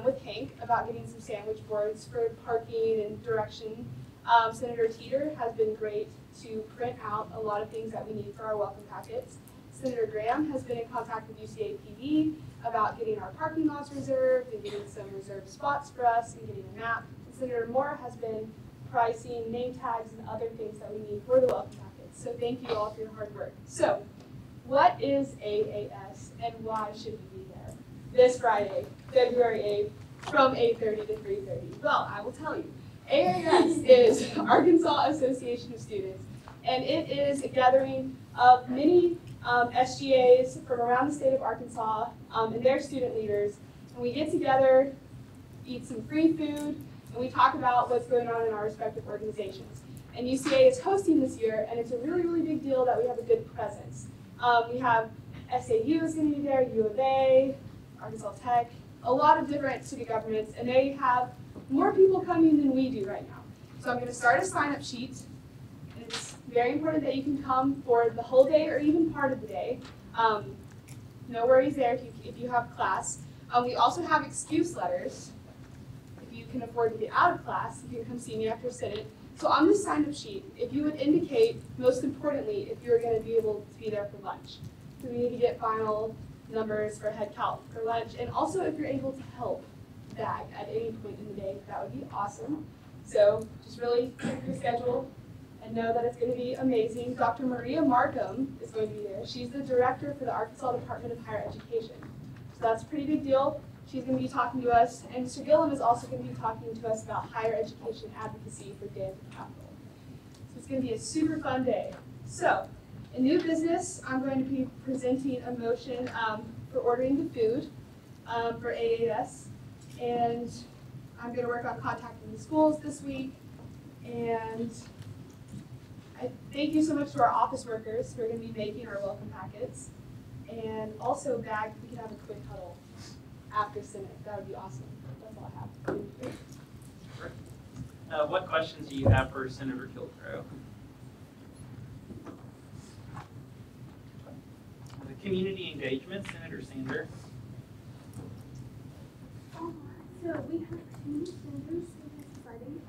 S2: with Hank about getting some sandwich boards for parking and direction. Senator Teeter has been great to print out a lot of things that we need for our welcome packets. Senator Graham has been in contact with UCA PD about getting our parking lots reserved and getting some reserved spots for us and getting a map. And Senator Moore has been pricing, name tags, and other things that we need for the welcome packets. So thank you all for your hard work. So what is AAS and why should we be there this Friday, February 8th, from 8:30 to 3:30? Well, I will tell you. AAS is Arkansas Association of Students, and it is a gathering of many SGAs from around the state of Arkansas and their student leaders. And we get together, eat some free food, and we talk about what's going on in our respective organizations. And UCA is hosting this year, and it's a really, really big deal that we have a good presence. We have SAU is going to be there, U of A, Arkansas Tech, a lot of different city governments, and they have more people coming than we do right now. So I'm going to start a sign-up sheet. It's very important that you can come for the whole day or even part of the day. No worries there if you have class. We also have excuse letters. If you can afford to get out of class, you can come see me after Senate. So on this sign-up sheet, if you would indicate, most importantly, if you're going to be able to be there for lunch. So we need to get final numbers for head count for lunch, and also if you're able to help bag at any point in the day, that would be awesome. So just really check your schedule and know that it's going to be amazing. Dr. Maria Markham is going to be there. She's the director for the Arkansas Department of Higher Education. So that's a pretty big deal. She's going to be talking to us, and Mr. Gillum is also going to be talking to us about higher education advocacy for Day of the Capitol. So it's going to be a super fun day. So, in new business, I'm going to be presenting a motion for ordering the food for AAS, and I'm going to work on contacting the schools this week. And I thank you so much to our office workers who are going to be making our welcome packets. And also, we could have a quick huddle after Senate. That would be awesome. That's all I have. Thank you.
S3: What questions do you have for Senator Kiltrow? The community engagement, Senator Sander.
S2: So we have two senators, so that's exciting.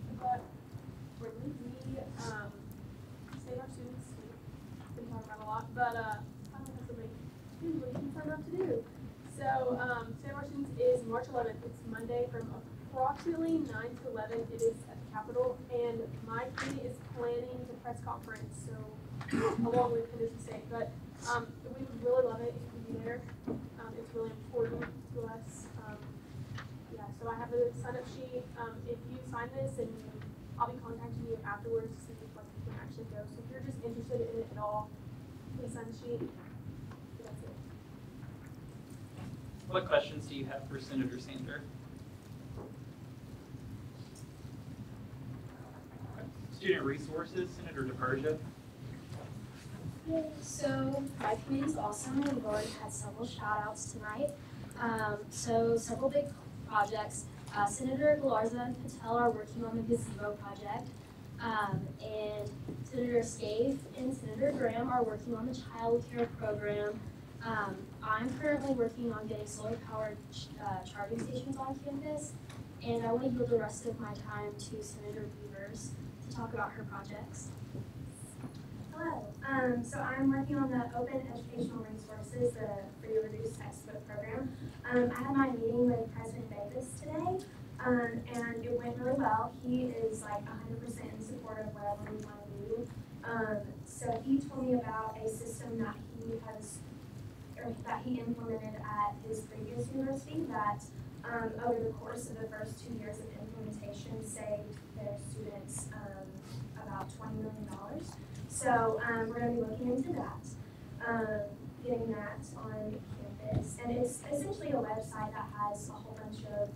S2: We've got Brittany, Save Our Students, we've been talking about a lot, but I don't have somebody what you can sign up to do. So Save Our Students is March 11th. It's Monday from approximately 9 to 11. It is at the Capitol, and my committee is planning the press conference, so along with Henderson State. But we would really love it if you could be there. It's really important to us. Yeah, so I have a sign-up sheet. If you sign this, and I'll be contacting you afterwards to see if you can actually go. So if you're just interested in it at all, please sign the sheet. That's it.
S3: What questions do you have for Senator Sander? Student resources, Senator DePersia.
S9: Yay. So my committee is awesome. We've already had several shout outs tonight. So several big projects. Senator Galarza and Patel are working on the gazebo project. And Senator Scaife and Senator Graham are working on the child care program. I'm currently working on getting solar powered charging stations on campus. And I want to yield the rest of my time to Senator Beavers to talk about her projects. Hello. So I'm working on the Open Educational Resources, the free reduced textbook program. I had my meeting with President Davis today, and it went really well. He is like 100% in support of whatever we want to do. So he told me about a system that he implemented at his previous university that over the course of the first 2 years of implementation saved their students about $20 million. So we're going to be looking into that, getting that on campus. And it's essentially a website that has a whole bunch of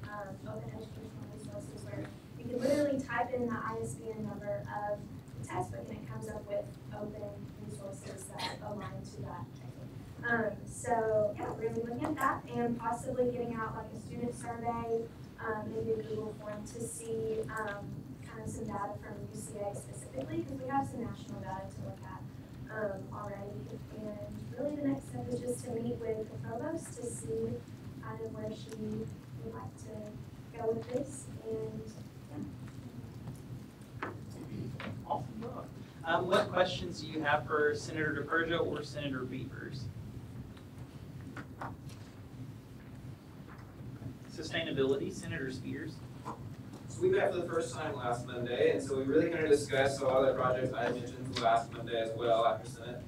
S9: open educational resources where you can literally type in the ISBN number of the textbook and it comes up with open resources that align to that. So yeah, we're going to be looking at that and possibly getting out like a student survey, maybe a Google form to see kind of some data from UCA specifically, because we have some national data to look at already. And really the next step is just to meet with the provost to see kind of where she would like to go with this. And yeah.
S3: Awesome. What questions do you have for Senator DePersia or Senator Beavers? Sustainability, Senator Spears.
S18: So we met for the first time last Monday, and so we really kind of discussed a lot of the projects I mentioned last Monday as well after Senate.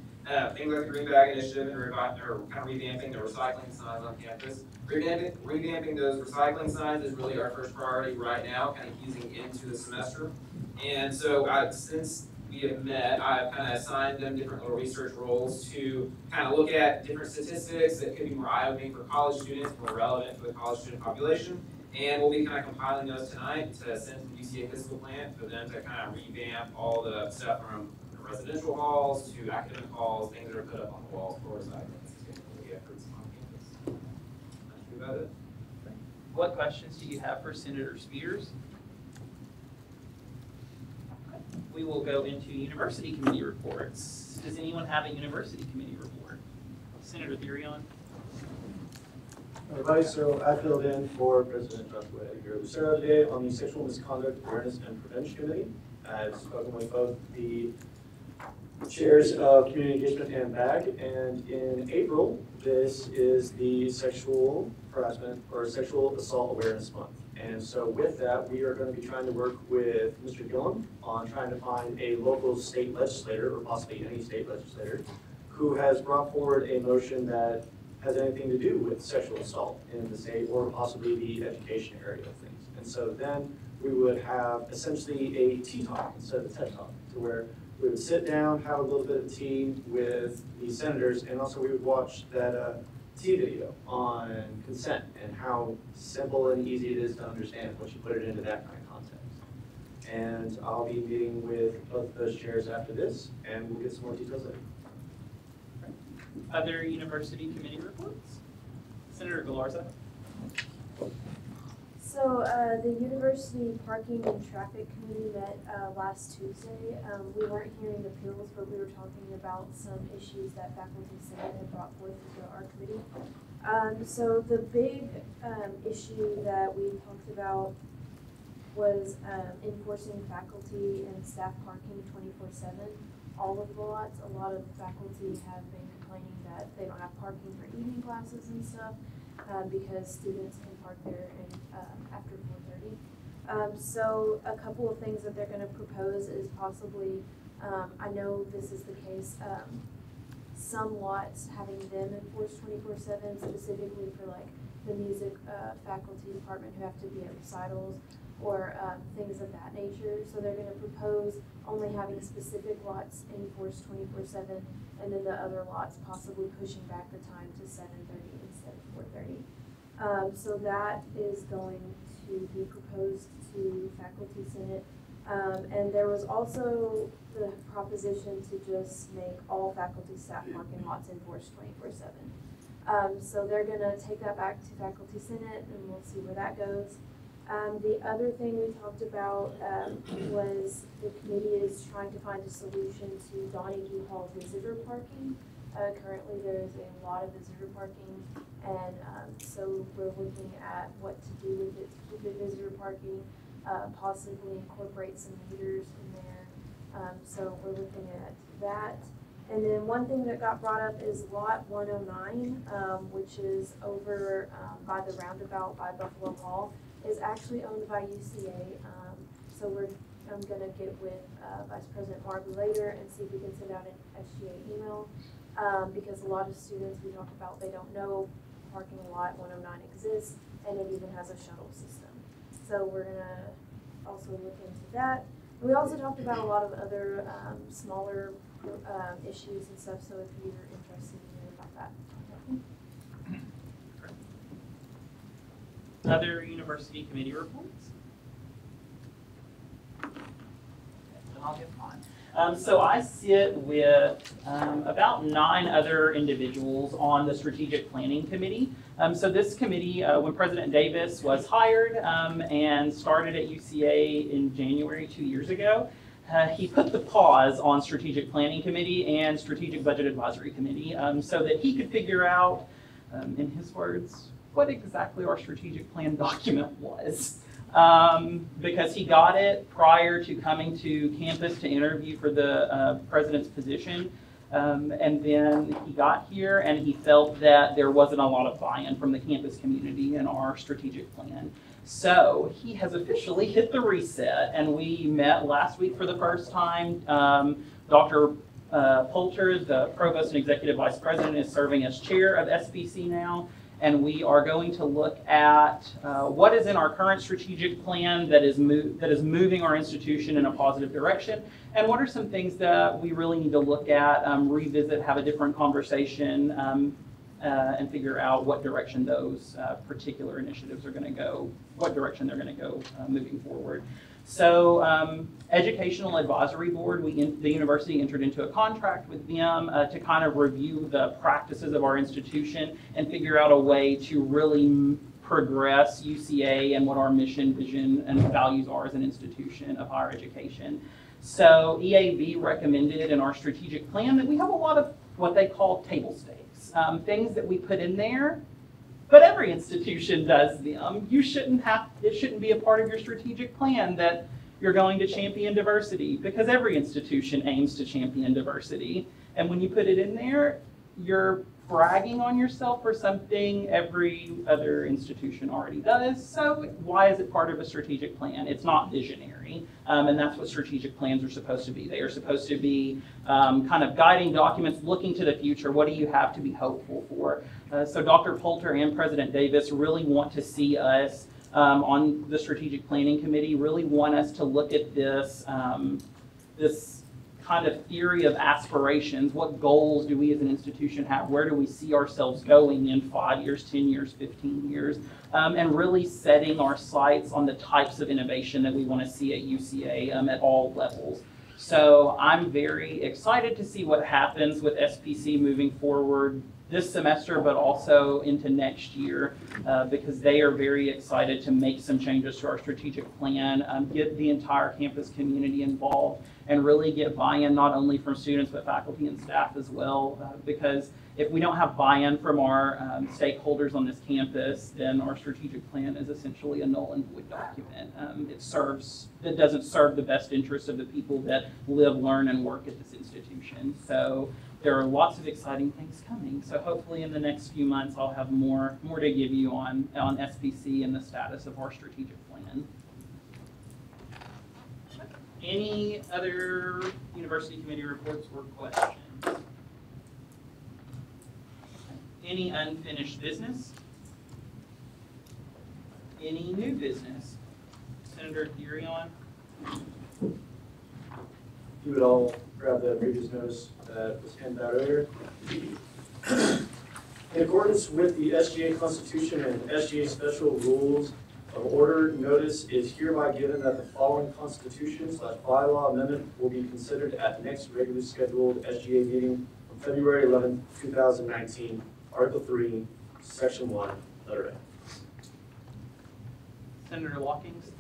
S18: Things like the Green Bag Initiative and kind of revamping the recycling signs on campus. Revamping those recycling signs is really our first priority right now, kind of easing into the semester. And so since we have met, I've kind of assigned them different little research roles to kind of look at different statistics that could be more eye-opening for college students, more relevant for the college student population. And we'll be kind of compiling those tonight to send to the UCA fiscal plan for them to kind of revamp all the stuff from residential halls to academic halls, things that are put up on the walls for recycling. Sustainability efforts on campus. That's about it.
S3: What questions do you have for Senator Spears? We will go into university committee reports. Does anyone have a university committee report? Senator Therion.
S10: Everybody, so I filled in for President Joshua Edgar Lucero today on the Sexual Misconduct Awareness and Prevention Committee. I've spoken with both the chairs of Community Engagement and BAG, and in April, this is the Sexual Harassment or Sexual Assault Awareness Month. And so with that, we are going to be trying to work with Mr. Gillum on trying to find a local state legislator, or possibly any state legislator, who has brought forward a motion that has anything to do with sexual assault in the state, or possibly the education area of things. And so then we would have essentially a tea talk instead of a TED talk, to where we would sit down, have a little bit of tea with the senators, and also we would watch that tea video on consent and how simple and easy it is to understand once you put it into that kind of context. And I'll be meeting with both of those chairs after this, and we'll get some more details later.
S3: Other university committee reports? Senator Galarza.
S9: So the University Parking and Traffic Committee met last Tuesday. We weren't hearing appeals, but we were talking about some issues that Faculty Senate had brought forth to our committee. So the big issue that we talked about was enforcing faculty and staff parking 24/7. All of the lots, a lot of faculty have been complaining that they don't have parking for evening classes and stuff. Because students can park there after 4:30. So a couple of things that they're going to propose is possibly, I know this is the case, some lots having them enforced 24/7, specifically for like the music faculty department who have to be at recitals or things of that nature. So they're going to propose only having specific lots enforced 24/7, and then the other lots possibly pushing back the time to 7:30 instead of 4:30. So that is going to be proposed to Faculty Senate. And there was also the proposition to just make all faculty staff parking lots enforced 24/7. So they're going to take that back to Faculty Senate, and we'll see where that goes. The other thing we talked about was the committee is trying to find a solution to Donahue Hall visitor parking. Currently there is a lot of visitor parking, and so we're looking at what to do with it, with the visitor parking, possibly incorporate some meters in there. So we're looking at that. And then one thing that got brought up is lot 109, which is over by the roundabout by Buffalo Hall, is actually owned by UCA. So I'm going to get with Vice President Marby later and see if we can send out an SGA email, because a lot of students we talked about, they don't know parking lot 109 exists, and it even has a shuttle system. So we're going to also look into that. And we also talked about a lot of other smaller issues and stuff, so if you're interested in hearing about that, contact me.
S3: Other university committee reports? I'll get mine. So I sit with about 9 other individuals on the strategic planning committee. So this committee, when President Davis was hired and started at UCA in January 2 years ago, he put the pause on strategic planning committee and strategic budget advisory committee so that he could figure out, in his words, what exactly our strategic plan document was. Because he got it prior to coming to campus to interview for the president's position. And then he got here and he felt that there wasn't a lot of buy-in from the campus community in our strategic plan. So he has officially hit the reset, and we met last week for the first time. Dr. Poulter, the provost and executive vice president, is serving as chair of SBC now. And we are going to look at what is in our current strategic plan that is moving our institution in a positive direction, and what are some things that we really need to look at, revisit, have a different conversation, and figure out what direction those particular initiatives are going to go, what direction they're going to go moving forward. So Educational Advisory Board, the university entered into a contract with them to kind of review the practices of our institution and figure out a way to really progress UCA and what our mission, vision, and values are as an institution of higher education. So EAB recommended in our strategic plan that we have a lot of what they call table stakes, things that we put in there. But every institution does them. It shouldn't be a part of your strategic plan that you're going to champion diversity, because every institution aims to champion diversity. And when you put it in there, you're bragging on yourself for something every other institution already does. So why is it part of a strategic plan? It's not visionary, and that's what strategic plans are supposed to be. They are supposed to be kind of guiding documents, looking to the future. What do you have to be hopeful for? So Dr. Poulter and President Davis really want to see us on the strategic planning committee, really want us to look at this, this kind of theory of aspirations. What goals do we as an institution have? Where do we see ourselves going in 5 years, 10 years, 15 years? And really setting our sights on the types of innovation that we want to see at UCA at all levels. So I'm very excited to see what happens with SPC moving forward this semester, but also into next year, because they are very excited to make some changes to our strategic plan, get the entire campus community involved, and really get buy-in not only from students, but faculty and staff as well. Because if we don't have buy-in from our stakeholders on this campus, then our strategic plan is essentially a null and void document. It doesn't serve the best interests of the people that live, learn, and work at this institution. So there are lots of exciting things coming. So hopefully in the next few months, I'll have more to give you on SPC and the status of our strategic plan. Any other university committee reports or questions? Any unfinished business? Any new business? Senator Therion?
S10: If you would all grab the previous notice that was handed out earlier. In accordance with the SGA Constitution and SGA Special Rules of Order, notice is hereby given that the following Constitution/bylaw amendment will be considered at the next regularly scheduled SGA meeting on February 11, 2019, Article 3, Section 1, letter A.
S3: Senator Watkins?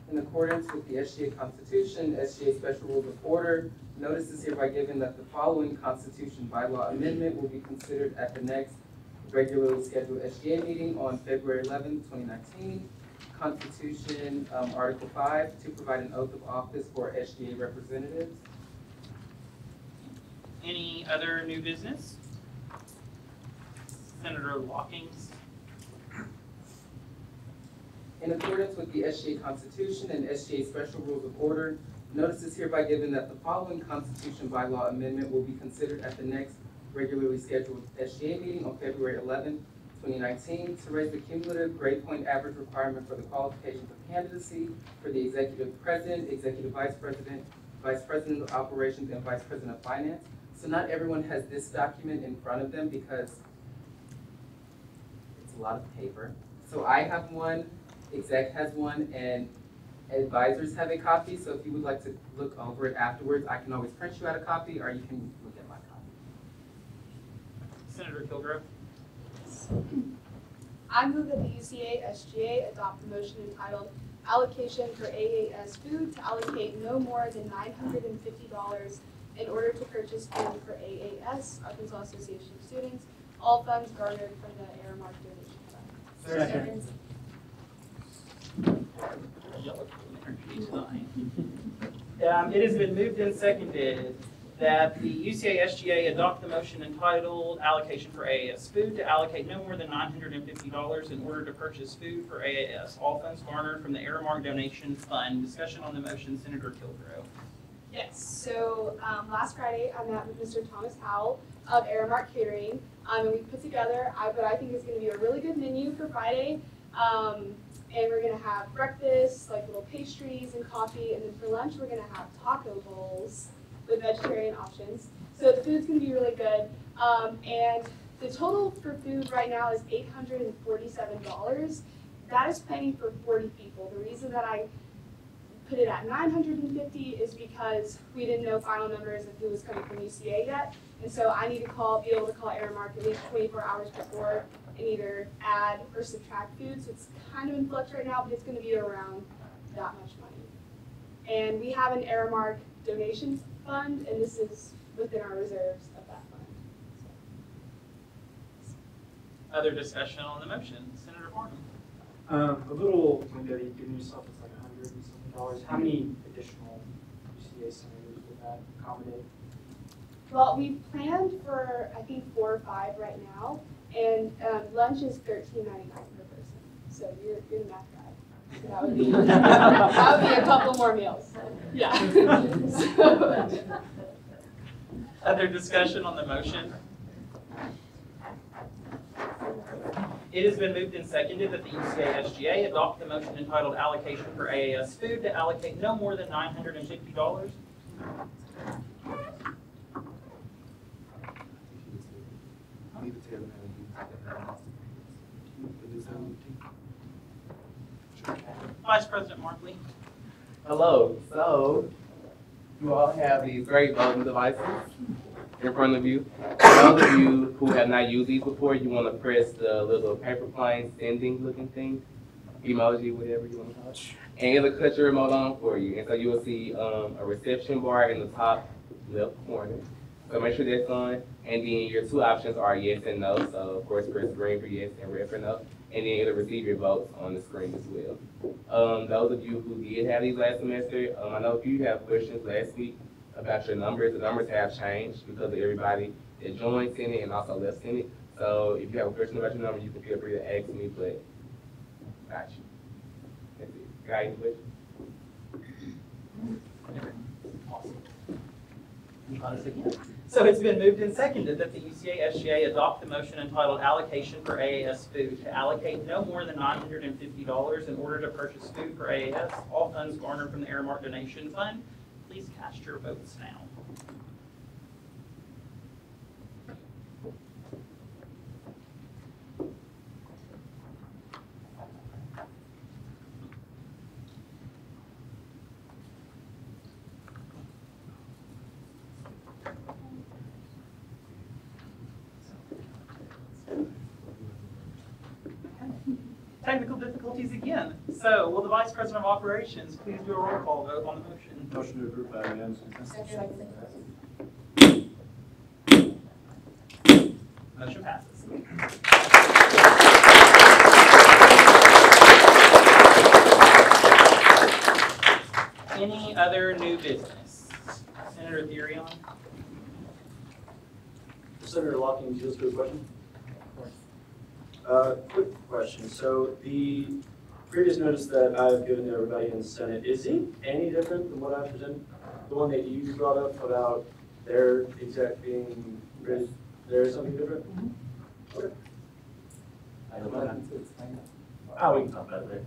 S14: In accordance with the SGA Constitution, SGA Special Rules of Order, notice is hereby given that the following Constitution bylaw amendment will be considered at the next regularly scheduled SGA meeting on February 11, 2019. Constitution, Article 5, to provide an oath of office for SGA representatives.
S3: Any other new business? Senator Watkins?
S14: In accordance with the SGA Constitution and SGA Special Rules of Order, notice is hereby given that the following Constitution bylaw amendment will be considered at the next regularly scheduled SGA meeting on February 11, 2019, to raise the cumulative grade point average requirement for the qualifications of candidacy for the Executive President, Executive Vice President, Vice President of Operations, and Vice President of Finance. So not everyone has this document in front of them because it's a lot of paper. So I have one, Exec has one, and advisors have a copy. So if you would like to look over it afterwards, I can always print you out a copy, or you can look at my copy.
S3: Senator Kilgrove?
S2: I move that the UCA SGA adopt the motion entitled Allocation for AAS Food to allocate no more than $950 in order to purchase food for AAS, Arkansas Association of Students, all funds garnered from the Aramark donation fund.
S3: It has been moved and seconded that the UCA SGA adopt the motion entitled Allocation for AAS Food to allocate no more than $950 in order to purchase food for AAS, all funds garnered from the Aramark donation fund. Discussion on the motion, Senator Kilgrove.
S2: Yes, so last Friday I met with Mr. Thomas Howell of Aramark Catering, and we put together what I think is going to be a really good menu for Friday. And we're going to have breakfast, like little pastries and coffee, and then for lunch we're going to have taco bowls with vegetarian options. So the food's going to be really good. And the total for food right now is $847. That is plenty for 40 people. The reason that I put it at $950 is because we didn't know final numbers of who was coming from UCA yet. And so I need to be able to call Aramark at least 24 hours before and either add or subtract food. So it's kind of in flux right now, but it's going to be around that much money. And we have an Aramark donations fund, and this is within our reserves of that fund.
S3: Other discussion on the motion, Senator Farnham.
S12: A little window that you give yourself is like $100 and something. How many additional UCA SGA senators, would that accommodate?
S2: Well, we've planned for, I think, 4 or 5 right now, and lunch is $13.99 per person. So you're the math guy. So that would be a couple more meals. Yeah. So.
S3: Other discussion on the motion? It has been moved and seconded that the UCA SGA adopt the motion entitled Allocation for AAS Food to allocate no more than $950. Vice President Markley.
S4: Hello, so you all have these great voting devices in front of you. For those of you who have not used these before, you want to press the little paper plane sending looking thing, emoji, whatever you want to call it, and it'll cut your remote on for you. And so you will see a reception bar in the top left corner. So make sure that's on. And then your 2 options are yes and no. So of course press green for yes and red for no. And then it'll receive your votes on the screen as well. Those of you who did have these last semester, I know if you have questions last week about your numbers, the numbers have changed because of everybody that joined Senate and also left Senate. So if you have a question about your number, you can feel free to ask me, but got you. That's it. Got any questions?
S3: So it's been moved and seconded that the UCA SGA adopt the motion entitled Allocation for AAS Food to allocate no more than $950 in order to purchase food for AAS. All funds garnered from the Aramark Donation Fund. Please cast your votes now. Technical difficulties again. So will the Vice President of Operations please do a roll call vote on the motion?
S10: Motion to approve by unanimous consent.
S3: Motion passes. Any other new business? Senator Therion?
S10: Senator Locking, just a question. Quick question. So the previous notice that I've given to everybody in the Senate, is it any different than what I presented? The one that you brought up about their exec being raised, there is something different? Okay. I don't know. Oh, we can talk about it later.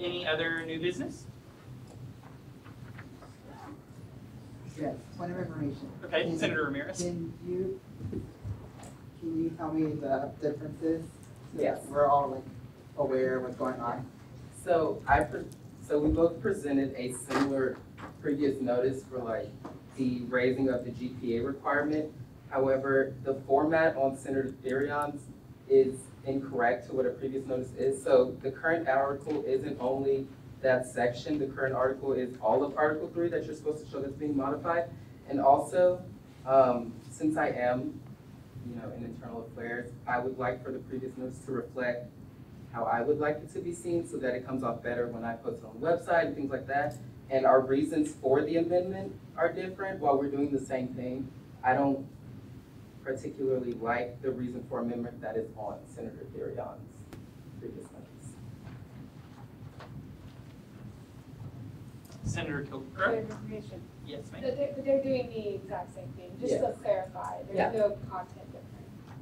S3: Any other new business?
S16: Yes, point of information.
S3: Okay, Senator Ramirez.
S16: Can you tell me the differences? So
S14: Yes.
S16: We're all like aware of what's going on.
S14: So so we both presented a similar previous notice for like the raising of the GPA requirement. However, the format on Senator Therion's is incorrect to what a previous notice is. So the current article isn't only that section. The current article is all of Article 3 that you're supposed to show that's being modified. And also, since I am, in internal affairs, I would like for the previous notice to reflect how I would like it to be seen so that it comes off better when I post it on the website and things like that. And our reasons for the amendment are different while we're doing the same thing. I don't particularly like the reason for amendment that is on Senator Therion's previous notice.
S3: Senator Kilgore?
S2: Information.
S3: Yes, ma'am.
S2: But they're doing the exact same thing, just
S14: Yeah.
S2: to clarify, there's no content difference.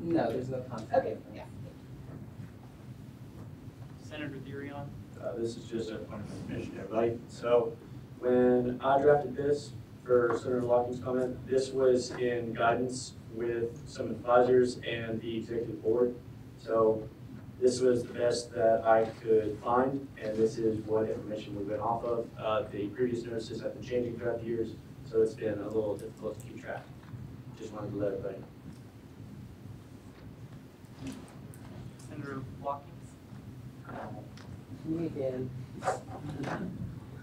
S14: No, there's no content
S2: Okay,
S14: difference.
S2: yeah.
S3: Senator Therion?
S10: This is just a point of information, everybody. So when I drafted this for Senator Locking's comment, this was in guidance with some advisors and the executive board. So this was the best that I could find, and this is what information we went off of. The previous notices have been changing throughout the years, so it's been a little difficult to keep track. Just wanted to let everybody know.
S3: Senator Watkins?
S14: Me again.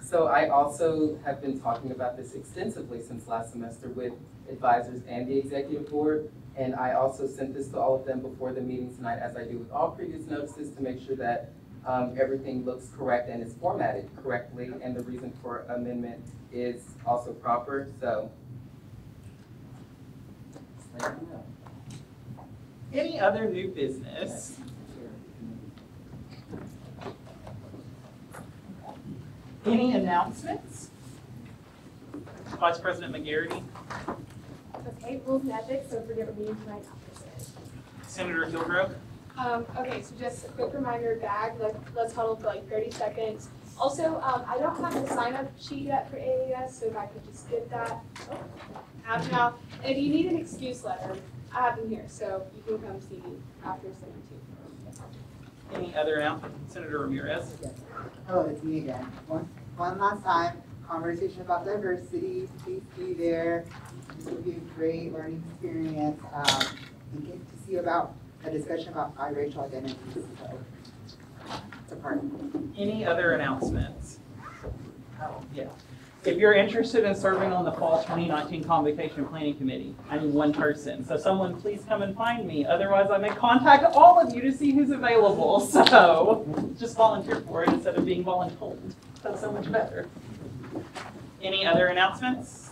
S14: So I also have been talking about this extensively since last semester with advisors and the executive board. And I also sent this to all of them before the meeting tonight, as I do with all previous notices, to make sure that everything looks correct and is formatted correctly, and the reason for amendment is also proper, so. just let you know.
S3: Any other new business? Any announcements? Vice President McGarity,
S8: Okay, rules and ethics, so forget we're meeting tonight after Senate.
S3: Senator Hillgrove.
S2: Okay, so just a quick reminder, let's huddle for like 30 seconds. Also, I don't have the sign-up sheet yet for AAS, so if I could just get that. Oh, I have now. And if you need an excuse letter, I have them here, so you can come see me after Senate too.
S3: Any other announcements? Senator Ramirez.
S16: Hello, it's me again. One last time, conversation about diversity. Please be there. This will be a great learning experience. And get to see about a discussion about biracial identities. So, it's a part.
S3: Any other announcements? Oh, yeah. If you're interested in serving on the Fall 2019 Convocation Planning Committee, I need one person. So someone please come and find me. Otherwise, I may contact all of you to see who's available. So just volunteer for it instead of being voluntold. That's so much better. Any other announcements?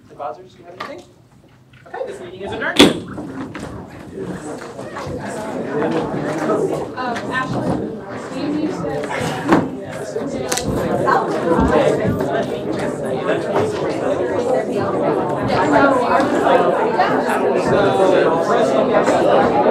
S3: Advisors, do you have anything? Okay, this meeting is adjourned.
S2: Ashley, do you use this?
S3: So,